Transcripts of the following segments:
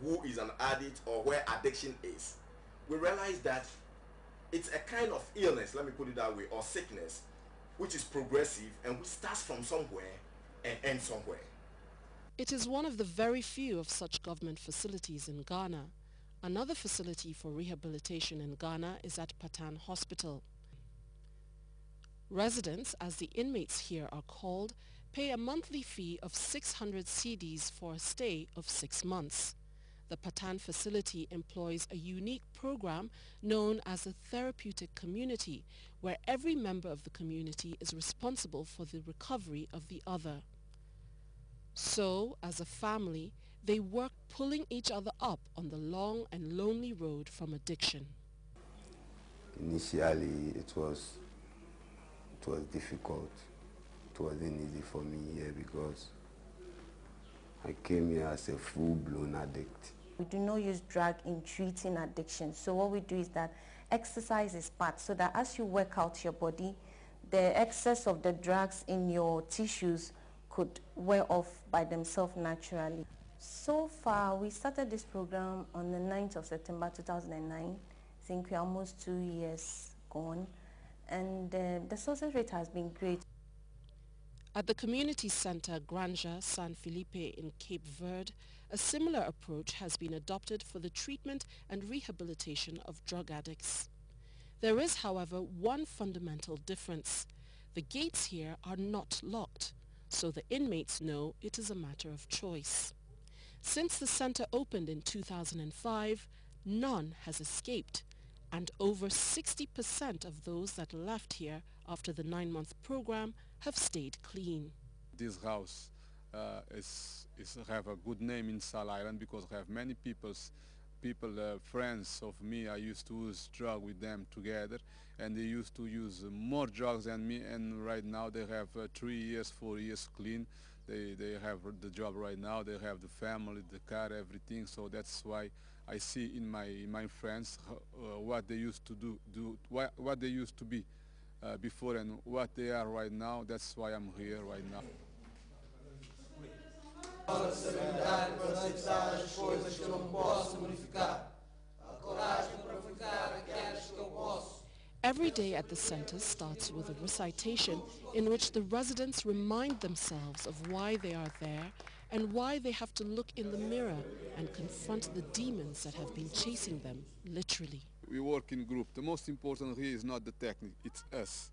who is an addict or where addiction is, we realize that it's a kind of illness, let me put it that way, or sickness, which is progressive and which starts from somewhere and ends somewhere. It is one of the very few of such government facilities in Ghana. Another facility for rehabilitation in Ghana is at Patan Hospital. Residents, as the inmates here are called, pay a monthly fee of 600 cedis for a stay of 6 months. The Patan facility employs a unique program known as a therapeutic community, where every member of the community is responsible for the recovery of the other. So, as a family, they work pulling each other up on the long and lonely road from addiction. Initially, it was difficult. It wasn't easy for me here because I came here as a full-blown addict. We do not use drug in treating addiction. So what we do is that exercise is part, so that as you work out your body, the excess of the drugs in your tissues could wear off by themselves naturally. So far, we started this program on the 9th of September 2009. I think we're almost 2 years gone, and the success rate has been great. At the community center Granja San Felipe in Cape Verde, a similar approach has been adopted for the treatment and rehabilitation of drug addicts. There is, however, one fundamental difference. The gates here are not locked, so the inmates know it is a matter of choice. Since the center opened in 2005, none has escaped, and over 60% of those that left here after the 9-month program have stayed clean. This house have a good name in Sal Island because I have many people, friends of me. I used to use drugs with them together, and they used to use more drugs than me, and right now they have 3 years, 4 years clean. They have the job right now, they have the family, the car, everything, so that's why I see in my friends what they used to what they used to be before and what they are right now. That's why I'm here right now. Every day at the center starts with a recitation in which the residents remind themselves of why they are there and why they have to look in the mirror and confront the demons that have been chasing them, literally. We work in group. The most important here is not the technique, it's us.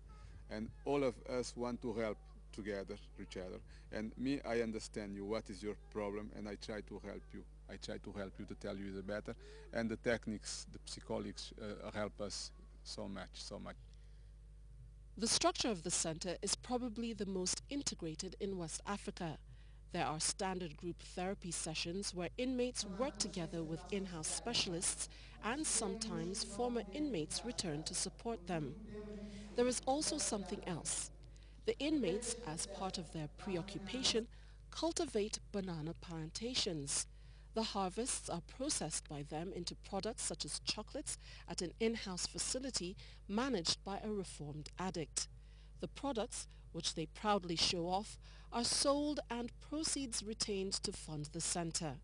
And all of us want to help together, each other. And me, I understand you, what is your problem, and I try to help you. I try to help you to tell you the better. And the techniques, the psychologists help us so much. The structure of the center is probably the most integrated in West Africa. There are standard group therapy sessions where inmates work together with in-house specialists, and sometimes former inmates return to support them. There is also something else. The inmates, as part of their preoccupation, cultivate banana plantations. The harvests are processed by them into products such as chocolates at an in-house facility managed by a reformed addict. The products, which they proudly show off, are sold and proceeds retained to fund the center.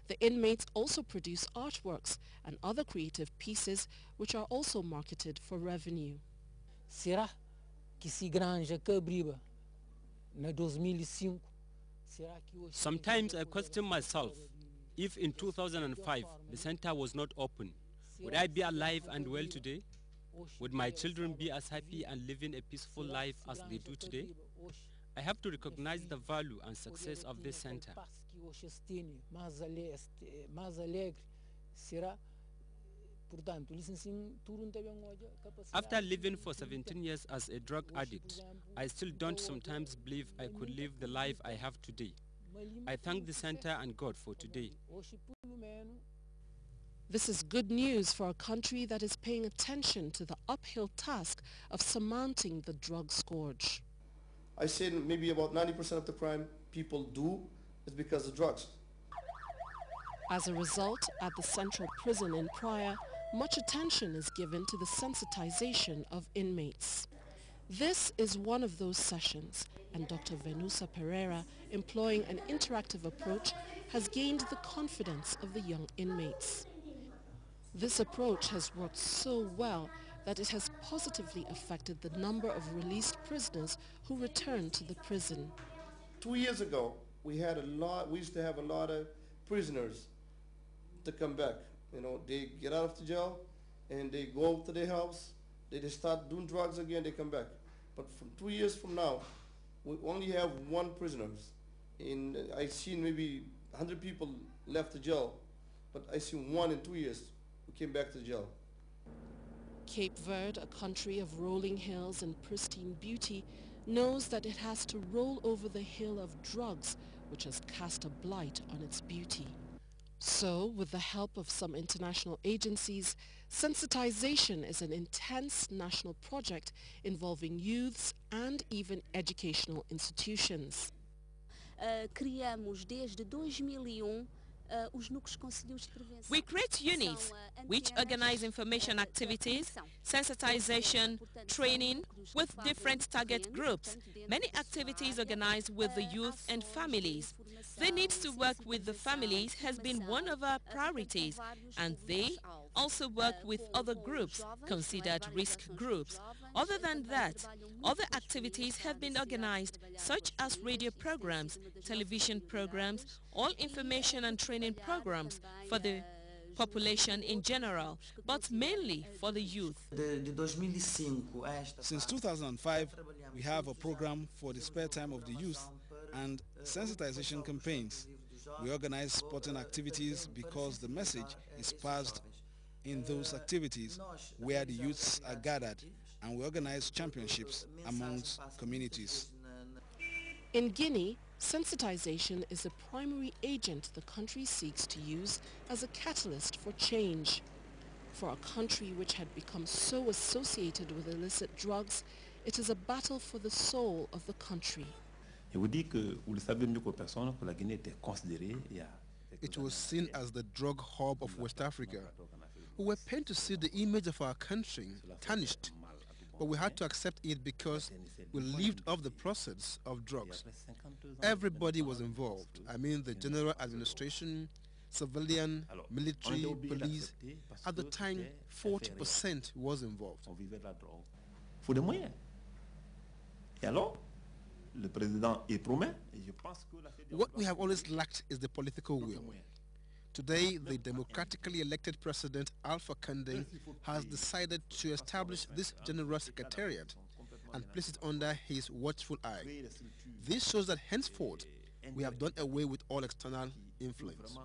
The inmates also produce artworks and other creative pieces which are also marketed for revenue. Será que se Granja que abriu na 2005? Sometimes I question myself, if in 2005 the center was not open, would I be alive and well today? Would my children be as happy and living a peaceful life as they do today? I have to recognize the value and success of this center. After living for 17 years as a drug addict, I still don't sometimes believe I could live the life I have today. I thank the center and God for today. This is good news for a country that is paying attention to the uphill task of surmounting the drug scourge. I say maybe about 90% of the crime people do is because of drugs. As a result, at the Central Prison in Praia, much attention is given to the sensitization of inmates. This is one of those sessions and Dr. Venusa Pereira, employing an interactive approach, has gained the confidence of the young inmates. This approach has worked so well that it has positively affected the number of released prisoners who return to the prison. 2 years ago, we used to have a lot of prisoners to come back. You know, they get out of the jail and they go to their house, they start doing drugs again, they come back. But from 2 years from now, we only have one prisoners. I seen maybe 100 people left the jail, but I seen one in 2 years who came back to jail. Cape Verde, a country of rolling hills and pristine beauty, knows that it has to roll over the hill of drugs, which has cast a blight on its beauty. So, with the help of some international agencies, sensitization is an intense national project involving youths and even educational institutions. Criamos desde 2001 We create units which organize information activities, sensitization, training with different target groups. Many activities organized with the youth and families. The need to work with the families has been one of our priorities, and they also work with other groups considered risk groups. Other than that, other activities have been organized, such as radio programs, television programs, all information and training programs for the population in general, but mainly for the youth. Since 2005, we have a program for the spare time of the youth and sensitization campaigns. We organize sporting activities because the message is passed in those activities where the youths are gathered, and we organize championships amongst communities. In Guinea, sensitization is the primary agent the country seeks to use as a catalyst for change. For a country which had become so associated with illicit drugs, it is a battle for the soul of the country. It was seen as the drug hub of West Africa. We were pained to see the image of our country tarnished, but we had to accept it because we lived off the process of drugs. Everybody was involved. I mean the general administration, civilian, military, police. At the time, 40% was involved. What we have always lacked is the political will. Today, the democratically elected president, Alpha Conde, has decided to establish this general secretariat and place it under his watchful eye. This shows that henceforth, we have done away with all external influence.